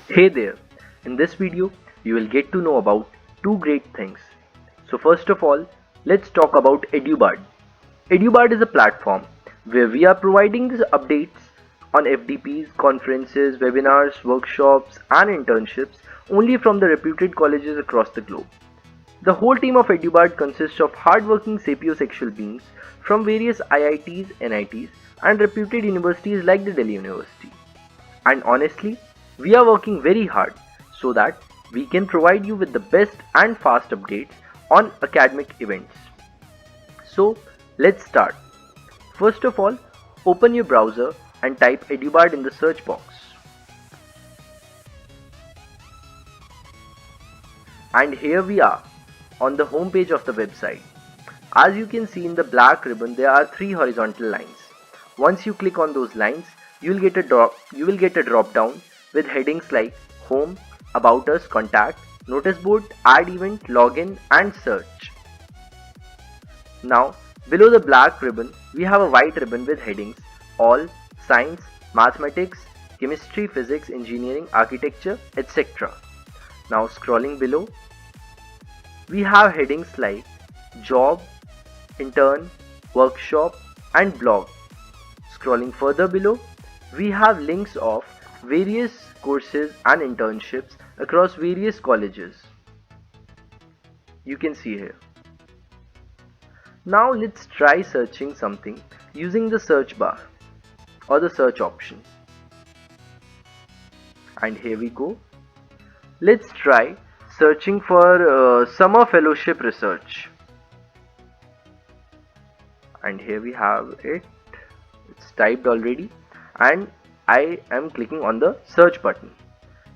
Hey there, in this video you will get to know about two great things. So first of all, let's talk about EduBud. EduBud is a platform where we are providing these updates on FDPs, conferences, webinars, workshops and internships only from the reputed colleges across the globe. The whole team of EduBud consists of hardworking sapiosexual beings from various IITs, NITs and reputed universities like the Delhi University. And honestly, we are working very hard so that we can provide you with the best and fast updates on academic events. So let's start. First of all, open your browser and type EduBud in the search box. And here we are on the home page of the website. As you can see in the black ribbon, there are three horizontal lines. Once you click on those lines, you will get a drop down with headings like Home, About Us, Contact, Notice Board, Add Event, Login and Search. Now, below the black ribbon, we have a white ribbon with headings All, Science, Mathematics, Chemistry, Physics, Engineering, Architecture, etc. Now scrolling below, we have headings like Job, Intern, Workshop and Blog. Scrolling further below, we have links of various courses and internships across various colleges. You can see here. Now let's try searching something using the search bar or the search option. And here we go. Let's try searching for summer fellowship research. And here we have it. It's typed already and I am clicking on the search button.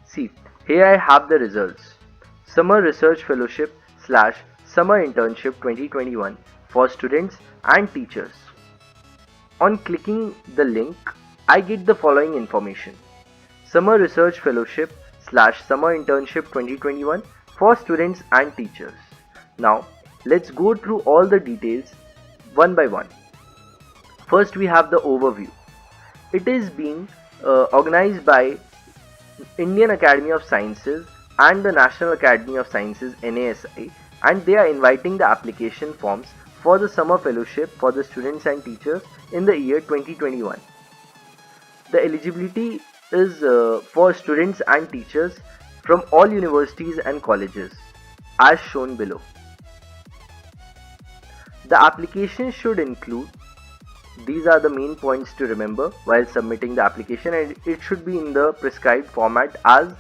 See, here I have the results. Summer Research Fellowship / Summer Internship 2021 for students and teachers. On clicking the link, I get the following information. Summer Research Fellowship / Summer Internship 2021 for students and teachers. Now, let's go through all the details one by one. First, we have the overview. It is being organized by Indian Academy of Sciences and the National Academy of Sciences (NASI), and they are inviting the application forms for the summer fellowship for the students and teachers in the year 2021. The eligibility is for students and teachers from all universities and colleges as shown below. The application should include, these are the main points to remember while submitting the application, and it should be in the prescribed format as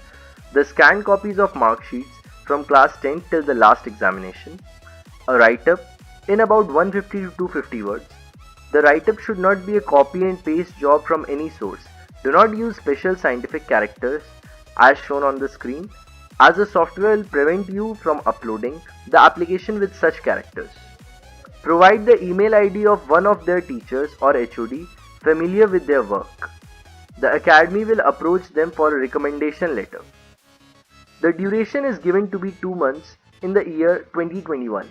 the scanned copies of mark sheets from class 10 till the last examination, a write-up in about 150 to 250 words. The write-up should not be a copy and paste job from any source. Do not use special scientific characters as shown on the screen, as the software will prevent you from uploading the application with such characters. Provide the email ID of one of their teachers or HOD familiar with their work. The academy will approach them for a recommendation letter. The duration is given to be 2 months in the year 2021.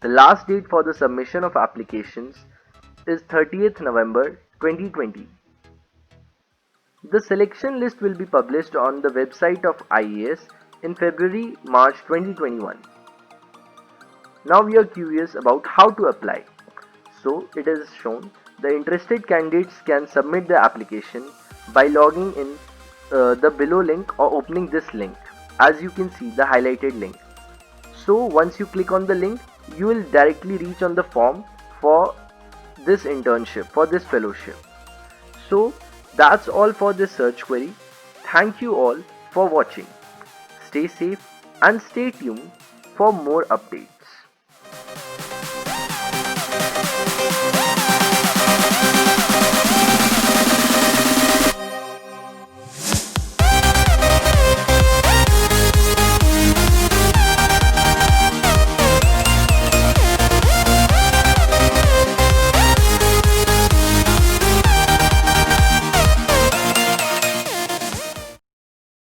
The last date for the submission of applications is 30th November 2020. The selection list will be published on the website of IAS in February-March 2021. Now we are curious about how to apply. So it is shown the interested candidates can submit their application by logging in the below link or opening this link. As you can see, the highlighted link. So once you click on the link, you will directly reach on the form for this internship, for this fellowship. So that's all for this search query. Thank you all for watching. Stay safe and stay tuned for more updates.